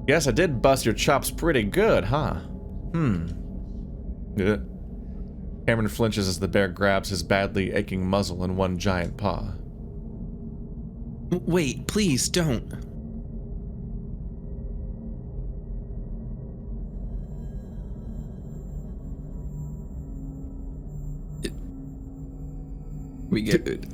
Guess I did bust your chops pretty good, huh? Yeah. Cameron flinches as the bear grabs his badly aching muzzle in one giant paw. Wait, please don't. We get did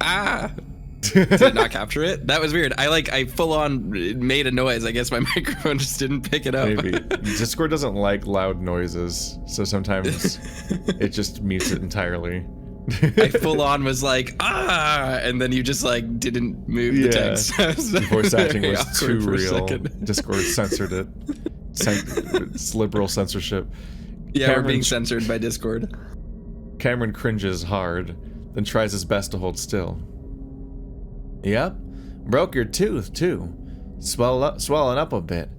not capture it. That was weird. I full on made a noise. I guess my microphone just didn't pick it up. Maybe. Discord doesn't like loud noises, so sometimes it just mutes it entirely. I full on was like, and then you just like didn't move the text. Voice acting was too real. Discord censored it. It's liberal censorship. Yeah, we're being censored by Discord. Cameron cringes hard, then tries his best to hold still. Yep, broke your tooth too. Swelling up a bit.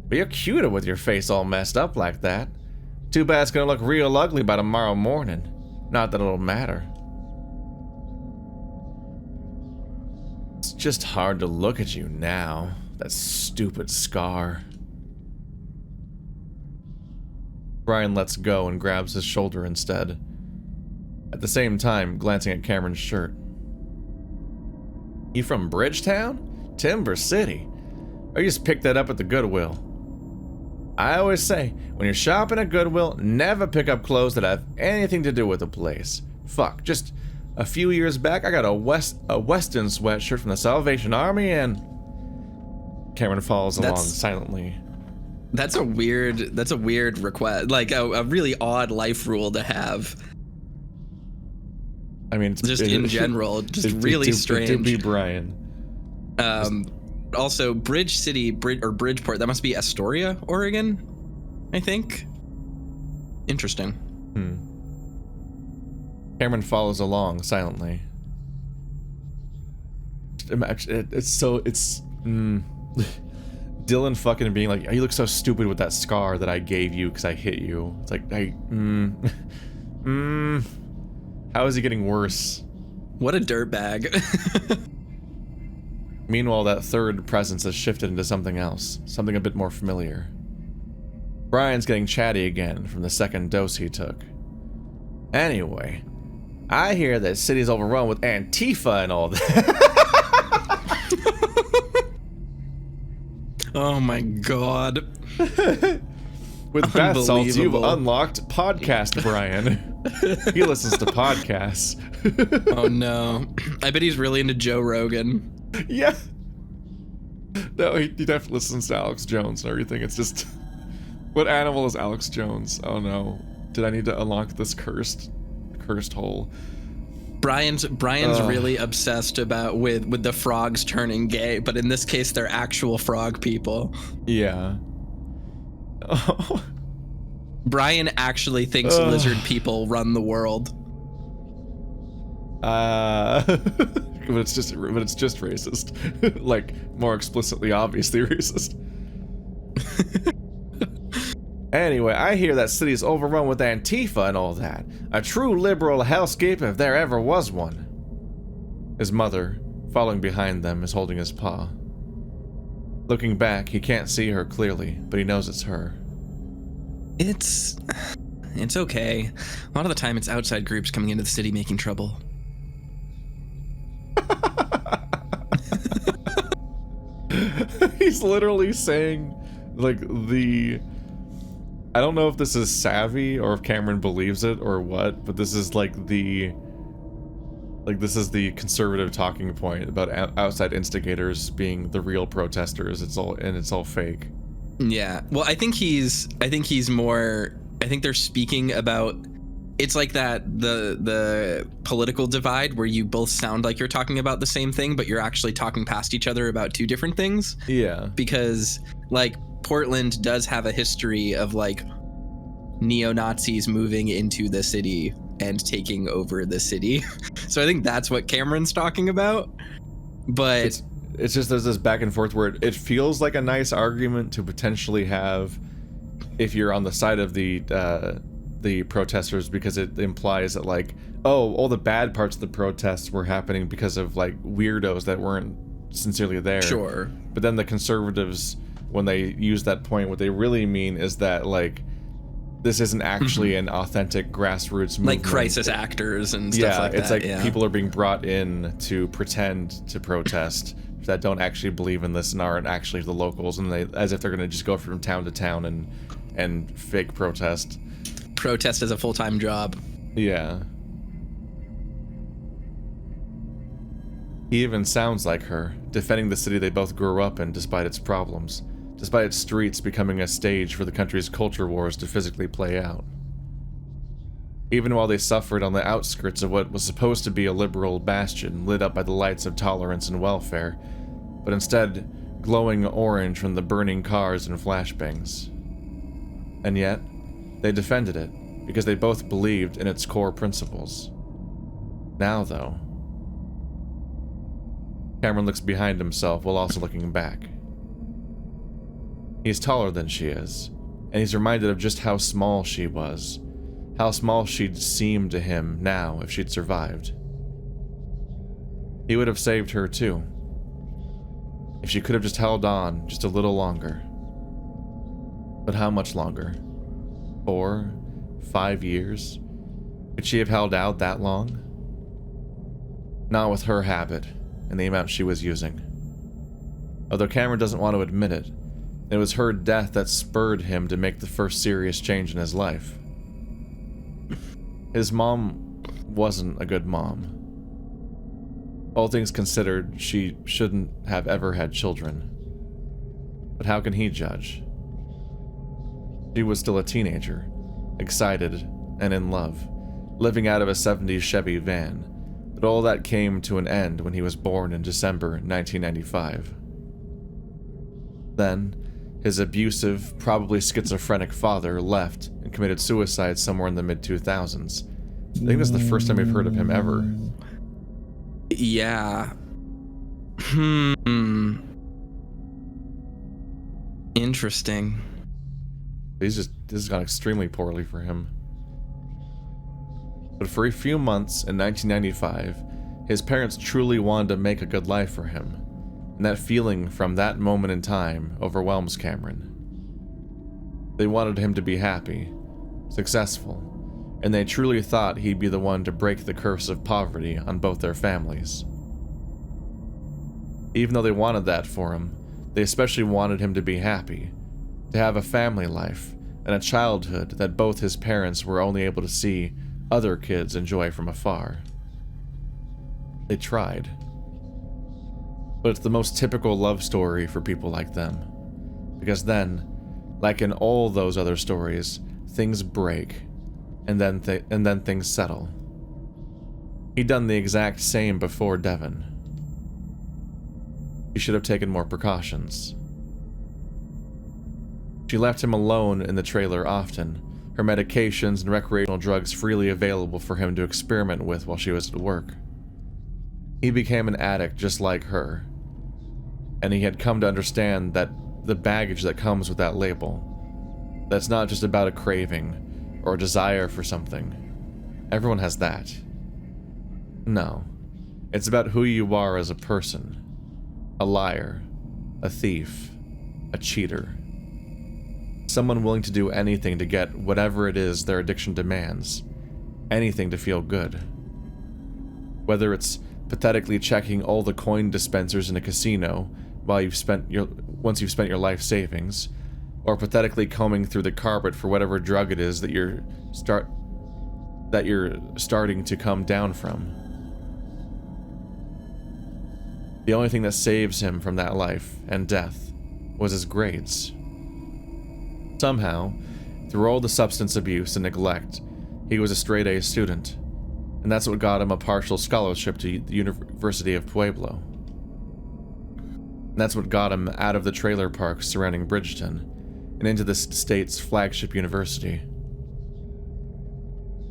But you're cuter with your face all messed up like that. Too bad it's gonna look real ugly by tomorrow morning. Not that it'll matter. It's just hard to look at you now. That stupid scar. Brian lets go and grabs his shoulder instead. At the same time, glancing at Cameron's shirt. You from Bridgetown? Timber City? Or you just picked that up at the Goodwill? I always say, when you're shopping at Goodwill, never pick up clothes that have anything to do with the place. Fuck, just a few years back, I got a Weston sweatshirt from the Salvation Army and... Cameron follows along silently. That's a weird request. Like a really odd life rule to have. I mean, just in general, just really strange. It did be Brian. Also, Bridgeport. That must be Astoria, Oregon, I think. Interesting. Cameron follows along silently. Imagine it's Dylan fucking being like, oh, you look so stupid with that scar that I gave you because I hit you. It's like, how is he getting worse? What a dirtbag. Meanwhile, that third presence has shifted into something else, something a bit more familiar. Brian's getting chatty again from the second dose he took. Anyway, I hear that city's overrun with Antifa and all that. Oh my god. With bath salts, you've unlocked Podcast Brian. He listens to podcasts. Oh no. I bet he's really into Joe Rogan. Yeah. No, he definitely listens to Alex Jones and everything. It's just... What animal is Alex Jones? Oh no. Did I need to unlock this cursed hole? Brian's really obsessed with the frogs turning gay, but in this case they're actual frog people. Yeah. Oh. Brian actually thinks lizard people run the world. But it's just racist. Like, more explicitly, obviously racist. Anyway, I hear that city's overrun with Antifa and all that. A true liberal hellscape if there ever was one. His mother, following behind them, is holding his paw. Looking back, he can't see her clearly, but he knows it's her. It's okay. A lot of the time it's outside groups coming into the city making trouble. He's literally saying, like, I don't know if this is savvy or if Cameron believes it or what, but this is this is the conservative talking point about outside instigators being the real protesters. It's all fake. Yeah. Well, I think they're speaking about, it's like that the political divide where you both sound like you're talking about the same thing, but you're actually talking past each other about two different things. Yeah. Because like Portland does have a history of like neo-Nazis moving into the city and taking over the city. So I think that's what Cameron's talking about. But it's just there's this back and forth where it feels like a nice argument to potentially have if you're on the side of the protesters, because it implies that like, oh, all the bad parts of the protests were happening because of like weirdos that weren't sincerely there. Sure. But then the conservatives when they use that point, what they really mean is that, like, this isn't actually an authentic grassroots movement. Like crisis actors and stuff like that. It's like people are being brought in to pretend to protest that don't actually believe in this and aren't actually the locals, and they, as if they're going to just go from town to town and fake protest. Protest as a full-time job. Yeah. He even sounds like her, defending the city they both grew up in despite its problems, despite its streets becoming a stage for the country's culture wars to physically play out. Even while they suffered on the outskirts of what was supposed to be a liberal bastion lit up by the lights of tolerance and welfare, but instead glowing orange from the burning cars and flashbangs. And yet, they defended it because they both believed in its core principles. Now, though, Cameron looks behind himself while also looking back. He's taller than she is, and he's reminded of just how small she was, how small she'd seemed to him now if she'd survived. He would have saved her too, if she could have just held on just a little longer. But how much longer? 4, 5 years? Could she have held out that long? Not with her habit and the amount she was using. Although Cameron doesn't want to admit it, it was her death that spurred him to make the first serious change in his life. His mom wasn't a good mom. All things considered, she shouldn't have ever had children. But how can he judge? She was still a teenager, excited and in love, living out of a 70s Chevy van, but all that came to an end when he was born in December 1995. Then, his abusive, probably schizophrenic father left and committed suicide somewhere in the mid-2000s. I think that's the first time we've heard of him ever. Yeah. Interesting. This has gone extremely poorly for him. But for a few months in 1995, his parents truly wanted to make a good life for him, and that feeling from that moment in time overwhelms Cameron. They wanted him to be happy, successful, and they truly thought he'd be the one to break the curse of poverty on both their families. Even though they wanted that for him, they especially wanted him to be happy, to have a family life, and a childhood that both his parents were only able to see other kids enjoy from afar. They tried. But it's the most typical love story for people like them. Because then, like in all those other stories, things break, and then things settle. He'd done the exact same before Devon. He should have taken more precautions. She left him alone in the trailer often, her medications and recreational drugs freely available for him to experiment with while she was at work. He became an addict just like her, and he had come to understand that the baggage that comes with that label, that's not just about a craving or a desire for something. Everyone has that. No, it's about who you are as a person. A liar, a thief, a cheater. Someone willing to do anything to get whatever it is their addiction demands. Anything to feel good. Whether it's pathetically checking all the coin dispensers in a casino once you've spent your life savings, or pathetically combing through the carpet for whatever drug it is that you're starting to come down from. The only thing that saves him from that life and death was his grades. Somehow, through all the substance abuse and neglect, he was a straight-A student, and that's what got him a partial scholarship to the University of Pueblo. And that's what got him out of the trailer parks surrounding Bridgeton and into the state's flagship university.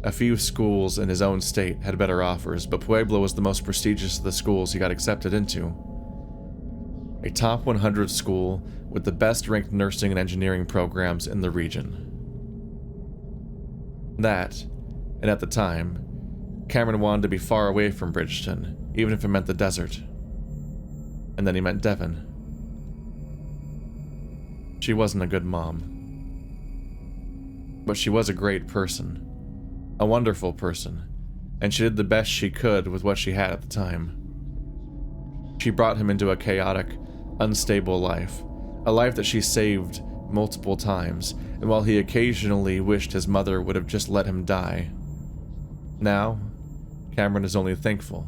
A few schools in his own state had better offers, but Pueblo was the most prestigious of the schools he got accepted into. A top 100 school with the best-ranked nursing and engineering programs in the region. That, and at the time, Cameron wanted to be far away from Bridgeton, even if it meant the desert. And then he met Devon. She wasn't a good mom. But she was a great person. A wonderful person. And she did the best she could with what she had at the time. She brought him into a chaotic, unstable life. A life that she saved multiple times, and while he occasionally wished his mother would have just let him die. Now, Cameron is only thankful.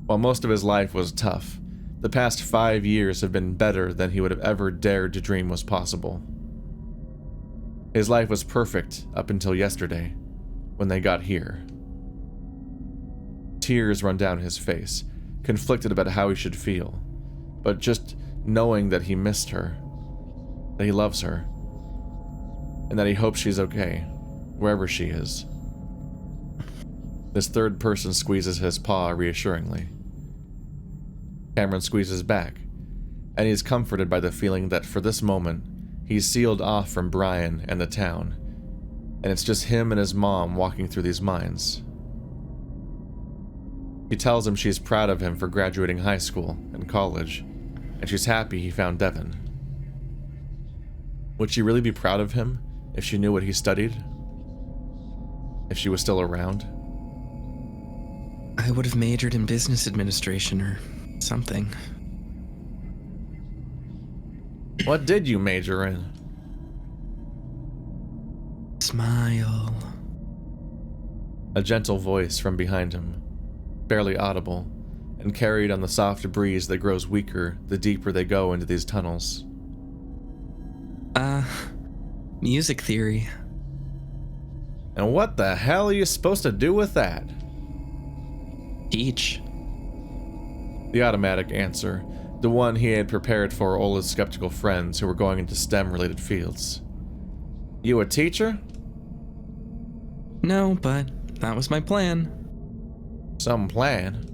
While most of his life was tough, the past 5 years have been better than he would have ever dared to dream was possible. His life was perfect up until yesterday, when they got here. Tears run down his face, conflicted about how he should feel, but just knowing that he missed her, that he loves her, and that he hopes she's okay, wherever she is. This third person squeezes his paw reassuringly. Cameron squeezes back, and he is comforted by the feeling that for this moment, he's sealed off from Brian and the town, and it's just him and his mom walking through these mines. He tells him she's proud of him for graduating high school and college, and she's happy he found Devin. Would she really be proud of him if she knew what he studied? If she was still around? I would have majored in business administration or something. What did you major in? Smile. A gentle voice from behind him, barely audible, and carried on the soft breeze that grows weaker the deeper they go into these tunnels. Music theory. And what the hell are you supposed to do with that? Teach. The automatic answer, the one he had prepared for all his skeptical friends who were going into STEM-related fields. You a teacher? No, but that was my plan. Some plan.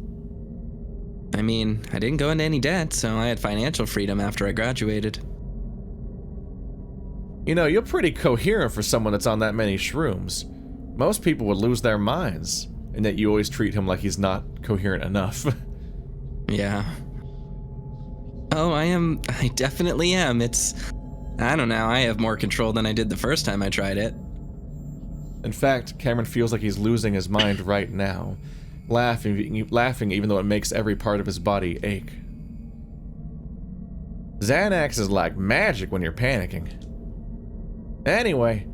I mean, I didn't go into any debt, so I had financial freedom after I graduated. You know, you're pretty coherent for someone that's on that many shrooms. Most people would lose their minds, and yet you always treat him like he's not coherent enough. Yeah. Oh, I definitely am. I don't know, I have more control than I did the first time I tried it. In fact, Cameron feels like he's losing his mind right now, laughing even though it makes every part of his body ache. Xanax is like magic when you're panicking. Anyway,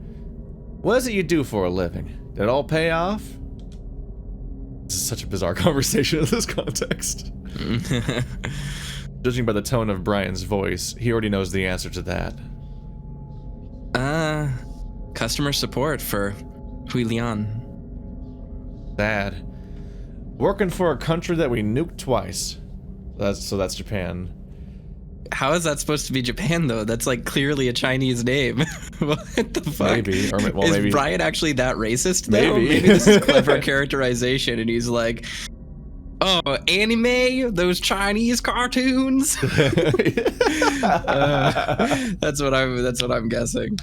what is it you do for a living? Did it all pay off? This is such a bizarre conversation in this context. Judging by the tone of Brian's voice, he already knows the answer to that. Customer support for Julian. Sad. Working for a country that we nuked twice. That's Japan. How is that supposed to be Japan, though? That's like clearly a Chinese name. What the fuck? Maybe. Or, well, is maybe. Brian actually that racist, though? Maybe. Maybe this is clever characterization, and he's like, oh, anime? Those Chinese cartoons? That's what I'm guessing.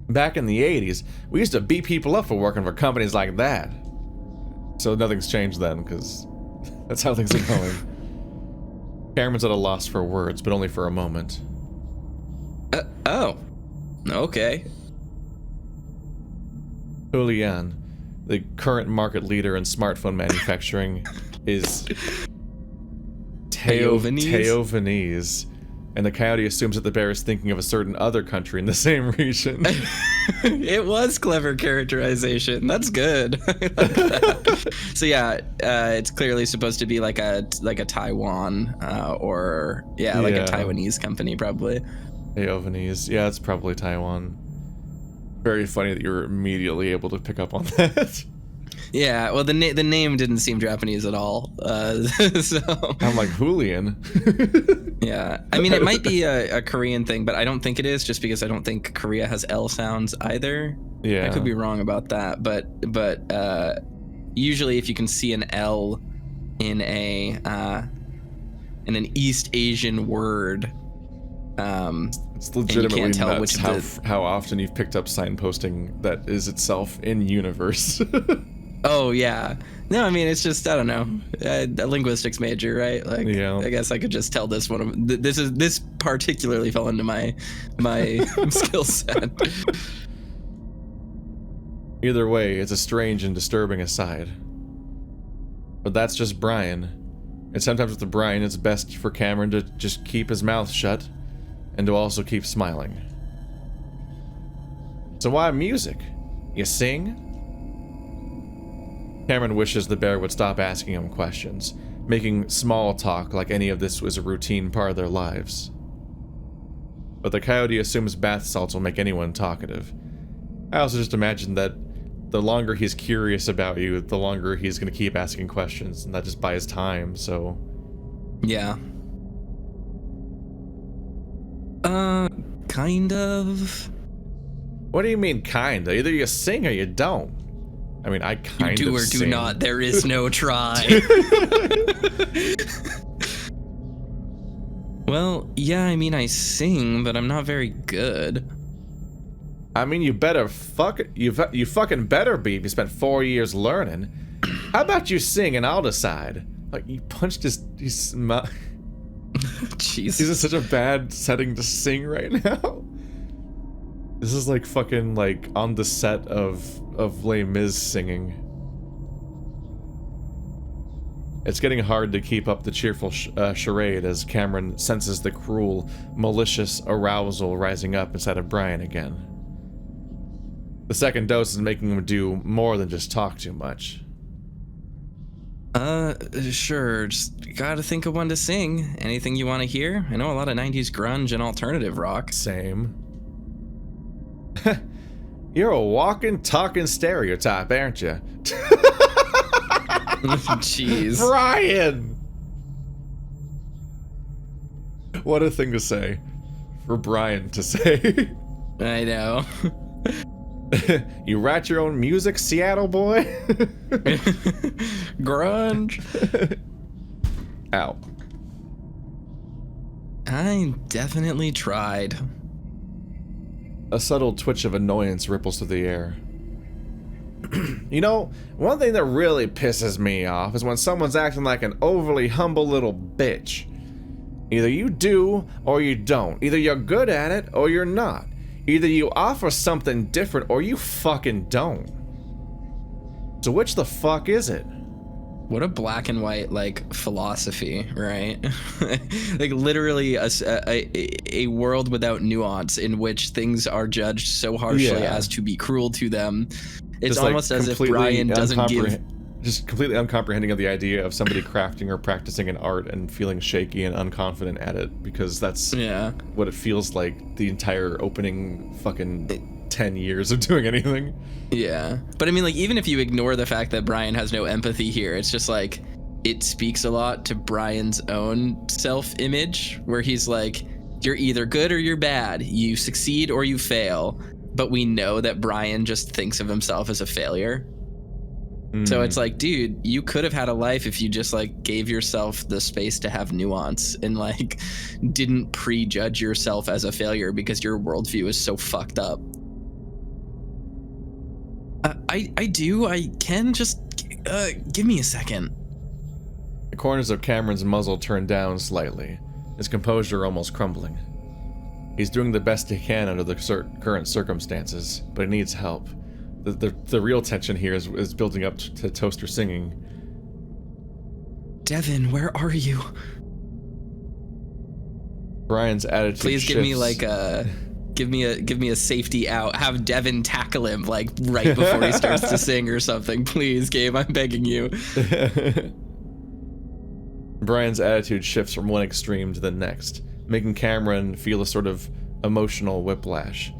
Back in the 80s, we used to beat people up for working for companies like that. So nothing's changed then, because that's how things are going. Cameron's at a loss for words, but only for a moment. Oh. Okay. Julian, the current market leader in smartphone manufacturing, is Taiwanese, and the coyote assumes that the bear is thinking of a certain other country in the same region. It was clever characterization. That's good. I like that. So yeah, it's clearly supposed to be like a Taiwan or like a Taiwanese company probably. Taiwanese, yeah, it's probably Taiwan. Very funny that you were immediately able to pick up on that. Yeah, well, the name didn't seem Japanese at all. So I'm like, Julian. Yeah, I mean, it might be a Korean thing, but I don't think it is, just because I don't think Korea has L sounds either. Yeah, I could be wrong about that, but usually if you can see an L in an East Asian word, it's legitimately and you can't tell nuts how often you've picked up signposting that is itself in universe. Oh yeah. No, I mean it's just I don't know, a linguistics major, right? Like, Yeah. I guess I could just tell this one of this particularly fell into my skill set. Either way, it's a strange and disturbing aside. But that's just Brian. And sometimes with the Brian, it's best for Cameron to just keep his mouth shut and to also keep smiling. So why music? You sing? Cameron wishes the bear would stop asking him questions, making small talk like any of this was a routine part of their lives. But the coyote assumes bath salts will make anyone talkative. I also just imagine that the longer he's curious about you, the longer he's going to keep asking questions, and that just buys time, so... Yeah. Kind of. What do you mean, kinda? Either you sing or you don't. I mean, I kind You of do or do sing. not. There is no try. Well, yeah, I mean, I sing, but I'm not very good. I mean, you better you fucking better be if you spent 4 years learning. How about you sing and I'll decide? Like, you punched he's Jeez. in such a bad setting to sing right now. This is like fucking like on the set of Les Mis singing. It's getting hard to keep up the cheerful charade as Cameron senses the cruel, malicious arousal rising up inside of Brian again. The second dose is making him do more than just talk too much. Sure. Just gotta think of one to sing. Anything you want to hear? I know a lot of 90s grunge and alternative rock. Same. You're a walking, talking stereotype, aren't you? Jeez. Brian! What a thing to say. For Brian to say. I know. You write your own music, Seattle boy? Grunge. Ow. I definitely tried. A subtle twitch of annoyance ripples through the air. You know, one thing that really pisses me off is when someone's acting like an overly humble little bitch. Either you do or you don't. Either you're good at it or you're not. Either you offer something different or you fucking don't. So which the fuck is it? What a black and white like philosophy, right? Like literally a world without nuance in which things are judged so harshly as to be cruel to them. It's Just, almost like, as if Brian doesn't give. Just completely uncomprehending of the idea of somebody crafting or practicing an art and feeling shaky and unconfident at it, because that's what it feels like the entire opening fucking 10 years of doing anything. Yeah. But I mean, like, even if you ignore the fact that Brian has no empathy here, it's just like, it speaks a lot to Brian's own self-image, where he's like, you're either good or you're bad. You succeed or you fail. But we know that Brian just thinks of himself as a failure. So it's like, dude, you could have had a life if you just like gave yourself the space to have nuance and like didn't prejudge yourself as a failure because your worldview is so fucked up. I can just give me a second. The corners of Cameron's muzzle turn down slightly, his composure almost crumbling. He's doing the best he can under the current circumstances, but he needs help. The real tension here is building up to Toaster singing. Devin, where are you? Brian's attitude Please shifts. give me like a give me a safety out. Have Devin tackle him like right before he starts to sing or something. Please, Gabe, I'm begging you. Brian's attitude shifts from one extreme to the next, making Cameron feel a sort of emotional whiplash.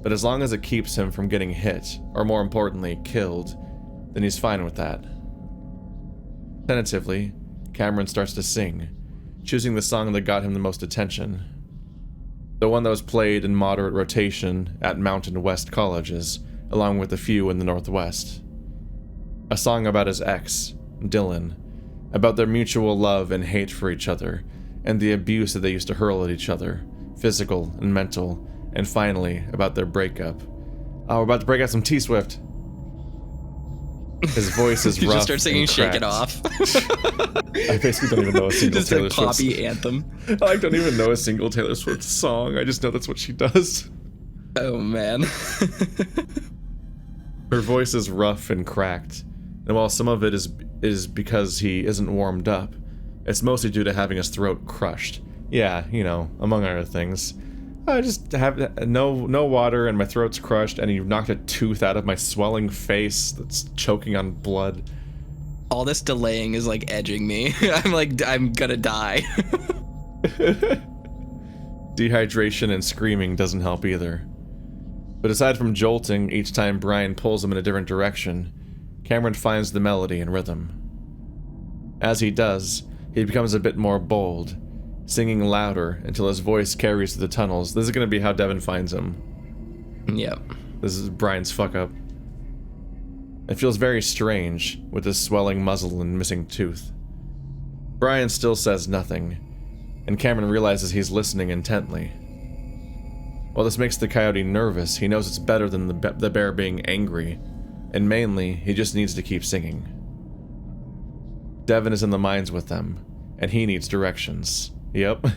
But as long as it keeps him from getting hit, or more importantly, killed, then he's fine with that. Tentatively, Cameron starts to sing, choosing the song that got him the most attention. The one that was played in moderate rotation at Mountain West colleges, along with a few in the Northwest. A song about his ex, Dylan, about their mutual love and hate for each other, and the abuse that they used to hurl at each other, physical and mental, and finally, about their breakup. Oh, we're about to break out some T-Swift. His voice is You rough just start singing and "Shake It cracked. Off." I basically don't even know a single Just Taylor a Swift poppy anthem. I don't even know a single Taylor Swift song. I just know that's what she does. Oh man. Her voice is rough and cracked, and while some of it is because he isn't warmed up, it's mostly due to having his throat crushed. Yeah, you know, among other things. I just have no water and my throat's crushed, and you knocked a tooth out of my swelling face that's choking on blood. All this delaying is like edging me. I'm gonna die. Dehydration and screaming doesn't help either. But aside from jolting each time Brian pulls him in a different direction, Cameron finds the melody and rhythm. As he does, he becomes a bit more bold, singing louder until his voice carries through the tunnels. This is going to be how Devin finds him. Yep. This is Brian's fuck up. It feels very strange, with his swelling muzzle and missing tooth. Brian still says nothing, and Cameron realizes he's listening intently. While this makes the coyote nervous, he knows it's better than the bear being angry, and mainly, he just needs to keep singing. Devin is in the mines with them, and he needs directions. Yep.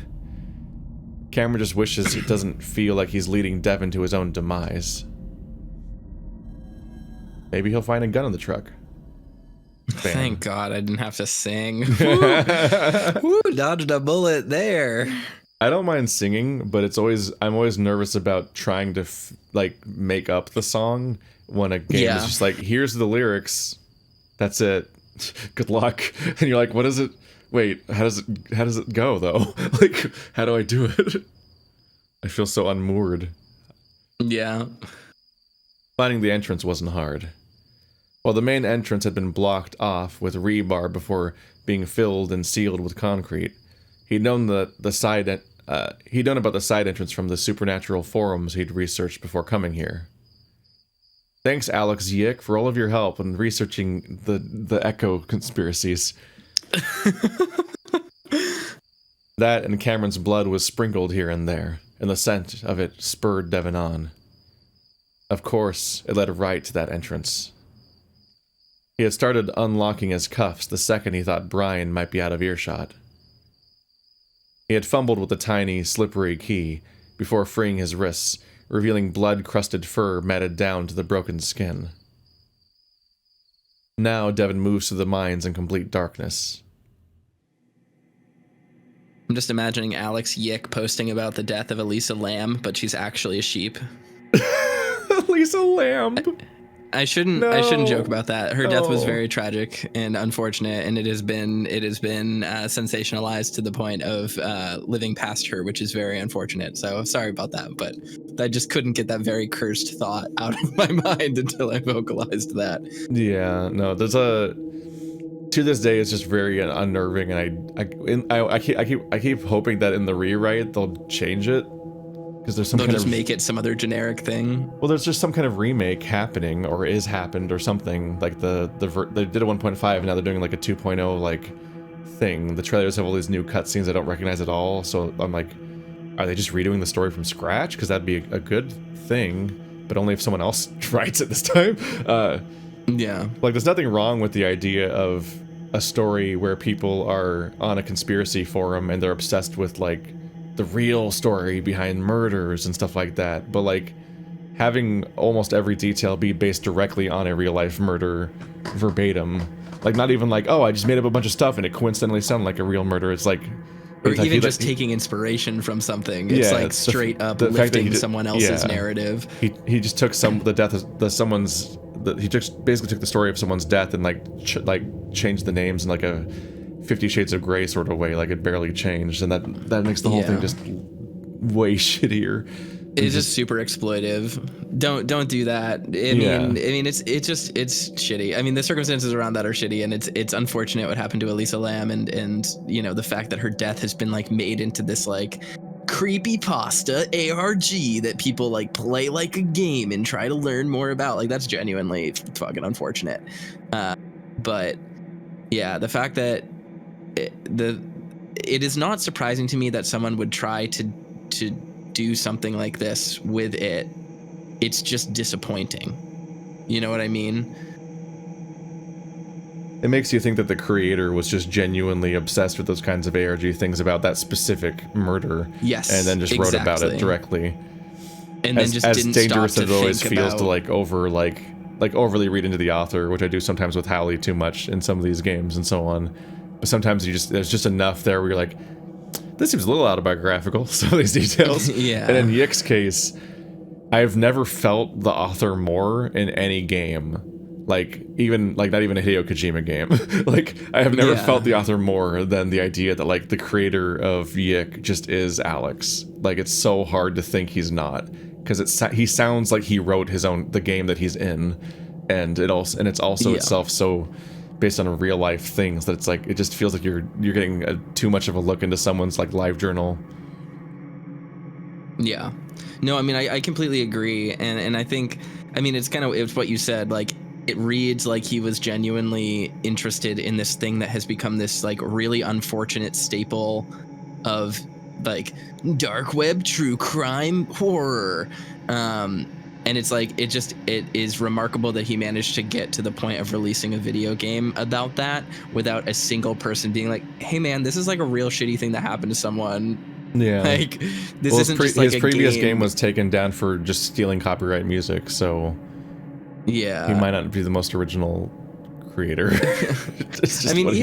Cameron just wishes it doesn't feel like he's leading Devin to his own demise. Maybe he'll find a gun in the truck. Bam. Thank God I didn't have to sing. Woo, dodged a bullet there. I don't mind singing, but I'm always nervous about trying to make up the song when a game is just like, here's the lyrics, that's it, good luck, and you're like, what is it? Wait, how does it go though? Like, how do I do it? I feel so unmoored. Yeah. Finding the entrance wasn't hard. While the main entrance had been blocked off with rebar before being filled and sealed with concrete, he'd known about the side entrance from the supernatural forums he'd researched before coming here. Thanks, Alex Yick, for all of your help in researching the Echo conspiracies. That and Cameron's blood was sprinkled here and there, and the scent of it spurred Devin on. Of course, it led right to that entrance. He had started unlocking his cuffs the second he thought Brian might be out of earshot. He had fumbled with the tiny, slippery key before freeing his wrists, revealing blood-crusted fur matted down to the broken skin. Now Devin moves through the mines in complete darkness. I'm just imagining Alex Yick posting about the death of Elisa Lamb, but she's actually a sheep. Elisa Lamb! I shouldn't joke about that. Her death was very tragic and unfortunate, and it has been sensationalized to the point of living past her, which is very unfortunate. So sorry about that, but I just couldn't get that very cursed thought out of my mind until I vocalized that. Yeah, no, to this day it's just very unnerving, and I keep hoping that in the rewrite they'll change it. Because there's some They'll just make it some other generic thing. Well, there's just some kind of remake happening, or is happened, or something. Like they did a 1.5, and now they're doing like a 2.0 like thing. The trailers have all these new cutscenes I don't recognize at all. So I'm like, are they just redoing the story from scratch? Because that'd be a good thing, but only if someone else writes it this time. Yeah. Like, there's nothing wrong with the idea of a story where people are on a conspiracy forum and they're obsessed with like the real story behind murders and stuff like that, but like having almost every detail be based directly on a real life murder verbatim, like not even like, oh, I just made up a bunch of stuff and it coincidentally sounded like a real murder. It's like, or even just taking inspiration from something. It's like straight up lifting someone else's narrative. He just took he just basically took the story of someone's death and like changed the names in like a 50 Shades of Grey sort of way, like it barely changed, and that makes the whole thing just way shittier. It's just super exploitive. Don't do that. I mean, it's shitty. I mean, the circumstances around that are shitty, and it's unfortunate what happened to Elisa Lamb, and you know, the fact that her death has been like made into this like creepypasta ARG that people like play like a game and try to learn more about. Like, that's genuinely fucking unfortunate. But yeah, the fact that it is not surprising to me that someone would try to do something like this with it. It's just disappointing. You know what I mean? It makes you think that the creator was just genuinely obsessed with those kinds of ARG things about that specific murder. Yes, and then just wrote about it exactly. directly. And then just as didn't dangerous stop as to it always think feels about... to like overly read into the author, which I do sometimes with Howley too much in some of these games and so on. But sometimes there's just enough there where you're like, this seems a little autobiographical, some of these details. Yeah. And in Yick's case, I've never felt the author more in any game. Like, even, like, not even a Hideo Kojima game. Like, I have never felt the author more than the idea that, like, the creator of Yick just is Alex. Like, it's so hard to think he's not. Because he sounds like he wrote the game that he's in. And it's also itself so based on real life things that it's like, it just feels like you're getting too much of a look into someone's, like, live journal. Yeah. No, I mean, I completely agree. And I think, I mean, it's what you said, like, it reads like he was genuinely interested in this thing that has become this, like, really unfortunate staple of, like, dark web true crime horror. And it's like, it is remarkable that he managed to get to the point of releasing a video game about that without a single person being like, hey man, this is like a real shitty thing that happened to someone. Yeah. Like, this isn't just like his previous game was taken down for just stealing copyright music, so yeah, he might not be the most original creator. It's just, I mean, what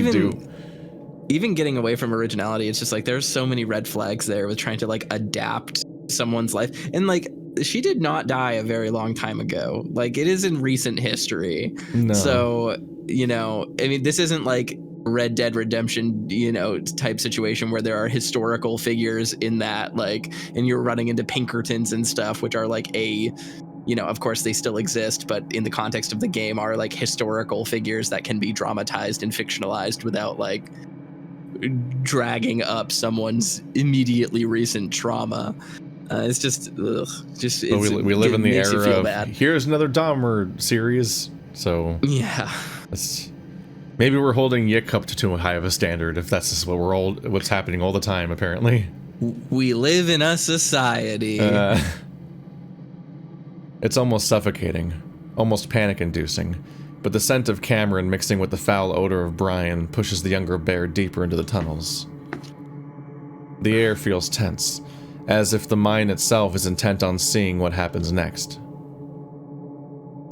even getting away from originality, it's just like there's so many red flags there with trying to, like, adapt someone's life. And, like, she did not die a very long time ago. Like, it is in recent history. No. So, you know, I mean, this isn't like Red Dead Redemption, you know, type situation where there are historical figures in that, like, and you're running into Pinkertons and stuff, which are like you know, of course they still exist, but in the context of the game are like historical figures that can be dramatized and fictionalized without, like, dragging up someone's immediately recent trauma. It's just, we live in the era of bad. Here's another Dahmer series, so yeah. Maybe we're holding Yick up to too high of a standard if that's just what's happening all the time, apparently. We live in a society. It's almost suffocating, almost panic-inducing, but the scent of Cameron mixing with the foul odor of Brian pushes the younger bear deeper into the tunnels. The air feels tense, as if the mind itself is intent on seeing what happens next.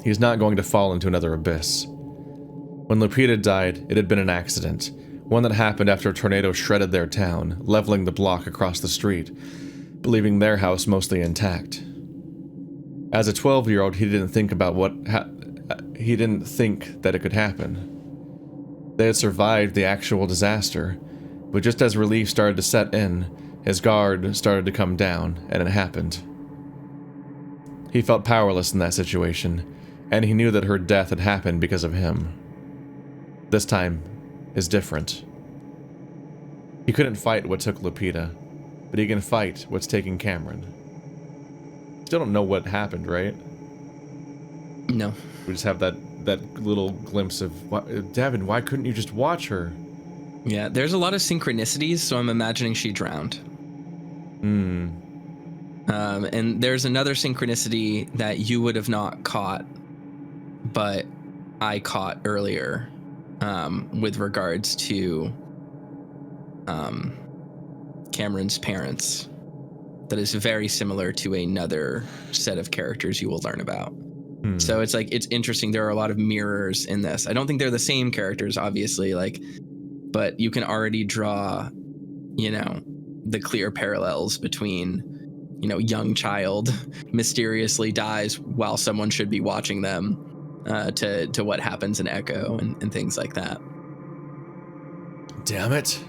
He's not going to fall into another abyss. When Lupita died, it had been an accident, one that happened after a tornado shredded their town, leveling the block across the street, but leaving their house mostly intact. As a 12-year-old, he didn't think that it could happen. They had survived the actual disaster, but just as relief started to set in, his guard started to come down, and it happened. He felt powerless in that situation, and he knew that her death had happened because of him. This time is different. He couldn't fight what took Lupita, but he can fight what's taking Cameron. Still don't know what happened, right? No. We just have that little glimpse of, Devin, why couldn't you just watch her? Yeah, there's a lot of synchronicities, so I'm imagining she drowned. And there's another synchronicity that you would have not caught, but I caught earlier, with regards to Cameron's parents. That is very similar to another set of characters you will learn about. So it's like, it's interesting. There are a lot of mirrors in this. I don't think they're the same characters, obviously, like, but you can already draw, you know, the clear parallels between, you know, young child mysteriously dies while someone should be watching them, to what happens in Echo and things like that. Damn it.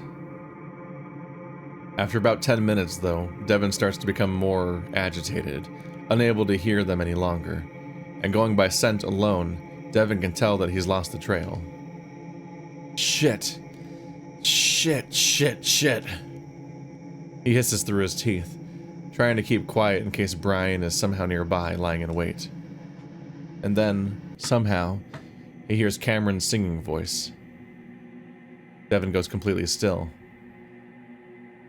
After about 10 minutes, though, Devin starts to become more agitated, unable to hear them any longer. And going by scent alone, Devin can tell that he's lost the trail. Shit. Shit, shit, shit. He hisses through his teeth, trying to keep quiet in case Brian is somehow nearby, lying in wait. And then, somehow, he hears Cameron's singing voice. Devin goes completely still.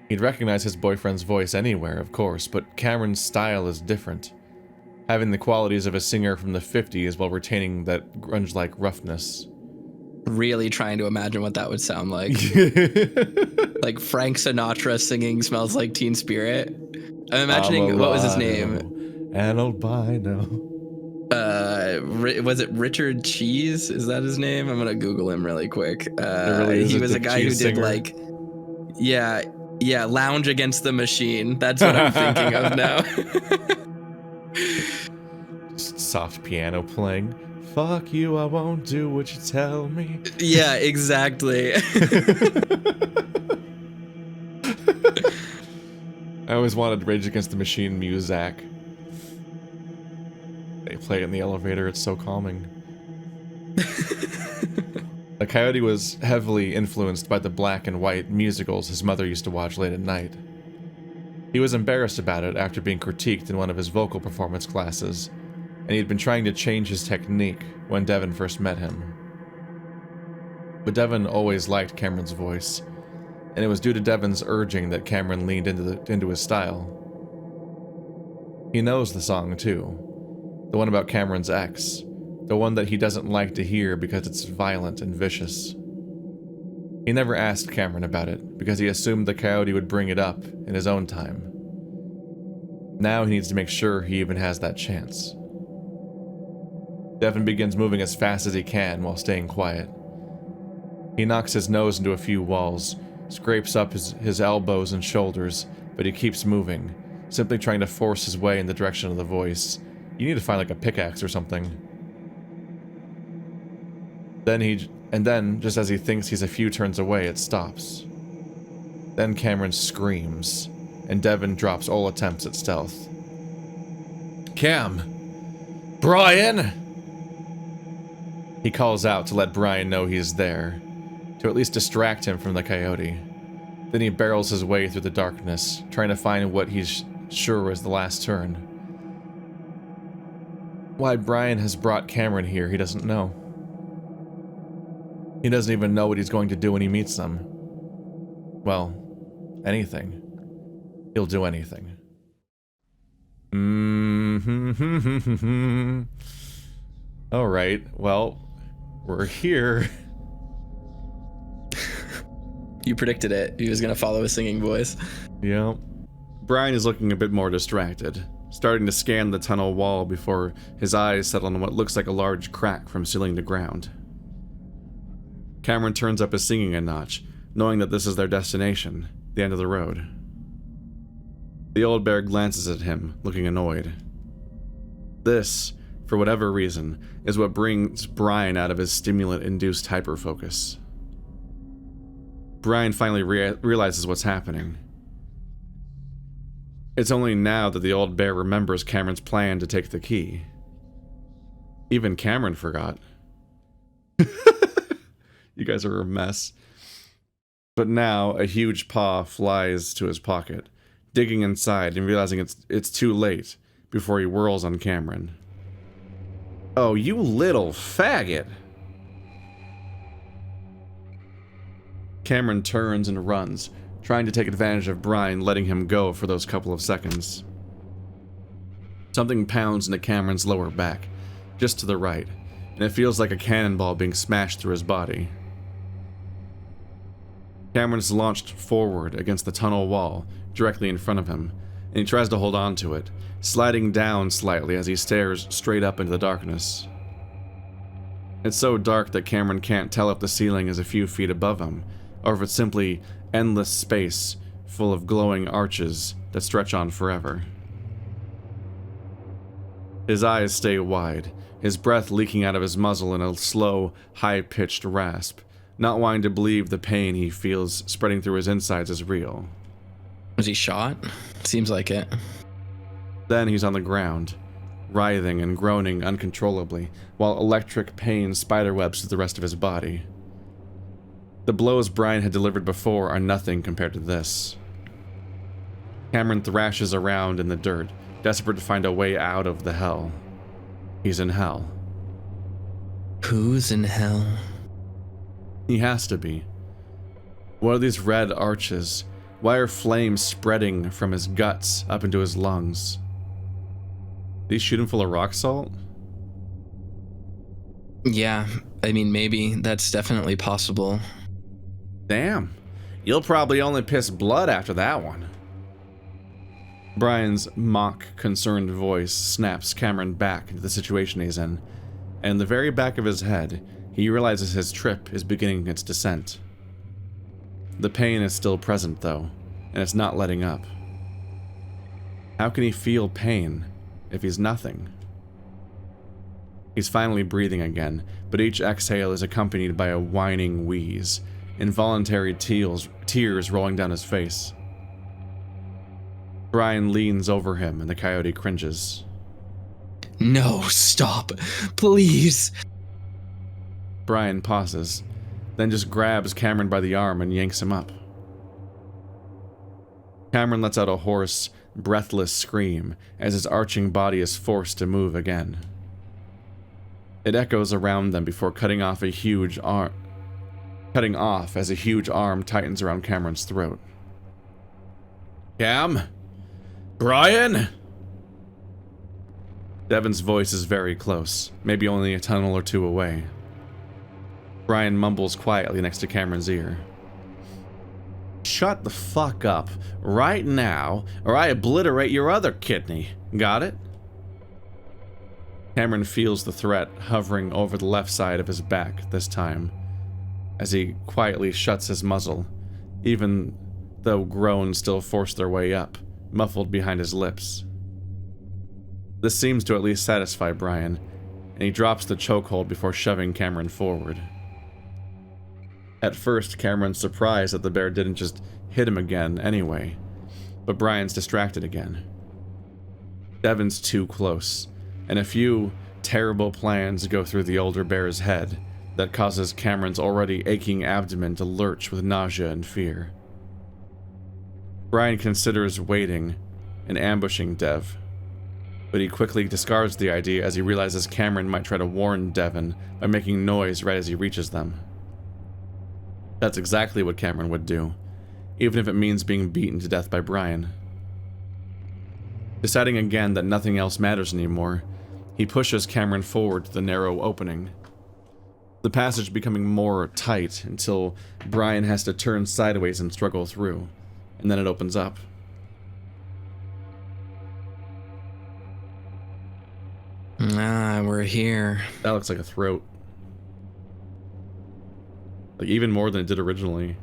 He'd recognize his boyfriend's voice anywhere, of course, but Cameron's style is different, having the qualities of a singer from the 50s while retaining that grunge-like roughness. really trying to imagine what that would sound like. Like Frank Sinatra singing "Smells Like Teen Spirit." I'm imagining, what was his name? An albino. Was it Richard Cheese? Is that his name? I'm gonna Google him really quick. Really he was a guy who did like, yeah, Lounge Against the Machine. That's what I'm thinking of now. Just soft piano playing. Fuck you, I won't do what you tell me. Yeah, exactly. I always wanted Rage Against the Machine music. They play it in the elevator, it's so calming. The Coyote was heavily influenced by the black and white musicals his mother used to watch late at night. He was embarrassed about it after being critiqued in one of his vocal performance classes, and he had been trying to change his technique when Devon first met him. But Devon always liked Cameron's voice, and it was due to Devon's urging that Cameron leaned into his style. He knows the song too, the one about Cameron's ex, the one that he doesn't like to hear because it's violent and vicious. He never asked Cameron about it because he assumed the Coyote would bring it up in his own time. Now he needs to make sure he even has that chance. Devon begins moving as fast as he can while staying quiet. He knocks his nose into a few walls, scrapes up his elbows and shoulders, but he keeps moving, simply trying to force his way in the direction of the voice. You need to find like a pickaxe or something. Then, just as he thinks he's a few turns away, it stops. Then Cameron screams, and Devon drops all attempts at stealth. Cam! Brian! He calls out to let Brian know he's there, to at least distract him from the Coyote. Then he barrels his way through the darkness, trying to find what he's sure is the last turn. Why Brian has brought Cameron here, he doesn't know. He doesn't even know what he's going to do when he meets them. Well, anything. He'll do anything. Alright, well, we're here. You predicted it. He was gonna follow his singing voice. Yeah. Brian is looking a bit more distracted, starting to scan the tunnel wall before his eyes settle on what looks like a large crack from ceiling to ground. Cameron turns up his singing a notch, knowing that this is their destination, the end of the road. The old bear glances at him, looking annoyed. This, for whatever reason, is what brings Brian out of his stimulant-induced hyperfocus. Brian finally realizes what's happening. It's only now that the old bear remembers Cameron's plan to take the key. Even Cameron forgot. You guys are a mess. But now, a huge paw flies to his pocket, digging inside and realizing it's too late before he whirls on Cameron. Oh, you little faggot! Cameron turns and runs, trying to take advantage of Brian letting him go for those couple of seconds. Something pounds into Cameron's lower back, just to the right, and it feels like a cannonball being smashed through his body. Cameron's launched forward against the tunnel wall, directly in front of him, and he tries to hold on to it, sliding down slightly as he stares straight up into the darkness. It's so dark that Cameron can't tell if the ceiling is a few feet above him, or if it's simply endless space full of glowing arches that stretch on forever. His eyes stay wide, his breath leaking out of his muzzle in a slow, high-pitched rasp, not wanting to believe the pain he feels spreading through his insides is real. Was he shot? Seems like it. Then he's on the ground, writhing and groaning uncontrollably, while electric pain spiderwebs through the rest of his body. The blows Brian had delivered before are nothing compared to this. Cameron thrashes around in the dirt, desperate to find a way out of the hell. He's in hell. Who's in hell? He has to be. What are these red arches? Why are flames spreading from his guts up into his lungs? Did he shoot him full of rock salt? Yeah, I mean, maybe that's definitely possible. Damn. You'll probably only piss blood after that one. Brian's mock, concerned voice snaps Cameron back into the situation he's in, and in the very back of his head, he realizes his trip is beginning its descent. The pain is still present, though, and it's not letting up. How can he feel pain if he's nothing? He's finally breathing again, but each exhale is accompanied by a whining wheeze, involuntary tears rolling down his face. Brian leans over him and the coyote cringes. No, stop. Please. Brian pauses, then just grabs Cameron by the arm and yanks him up. Cameron lets out a hoarse, breathless scream as his arching body is forced to move again. It echoes around them before cutting off as a huge arm tightens around Cameron's throat. Cam? Brian? Devin's voice is very close, maybe only a tunnel or two away. Brian mumbles quietly next to Cameron's ear. Shut the fuck up right now, or I obliterate your other kidney. Got it? Cameron feels the threat hovering over the left side of his back this time, as he quietly shuts his muzzle, even though groans still force their way up, muffled behind his lips. This seems to at least satisfy Brian, and he drops the chokehold before shoving Cameron forward. At first, Cameron's surprised that the bear didn't just hit him again anyway, but Brian's distracted again. Devin's too close, and a few terrible plans go through the older bear's head that causes Cameron's already aching abdomen to lurch with nausea and fear. Brian considers waiting and ambushing Dev, but he quickly discards the idea as he realizes Cameron might try to warn Devin by making noise right as he reaches them. That's exactly what Cameron would do, even if it means being beaten to death by Brian. Deciding again that nothing else matters anymore, he pushes Cameron forward to the narrow opening, the passage becoming more tight until Brian has to turn sideways and struggle through, and then it opens up. Ah, we're here. That looks like a throat. Like even more than it did originally.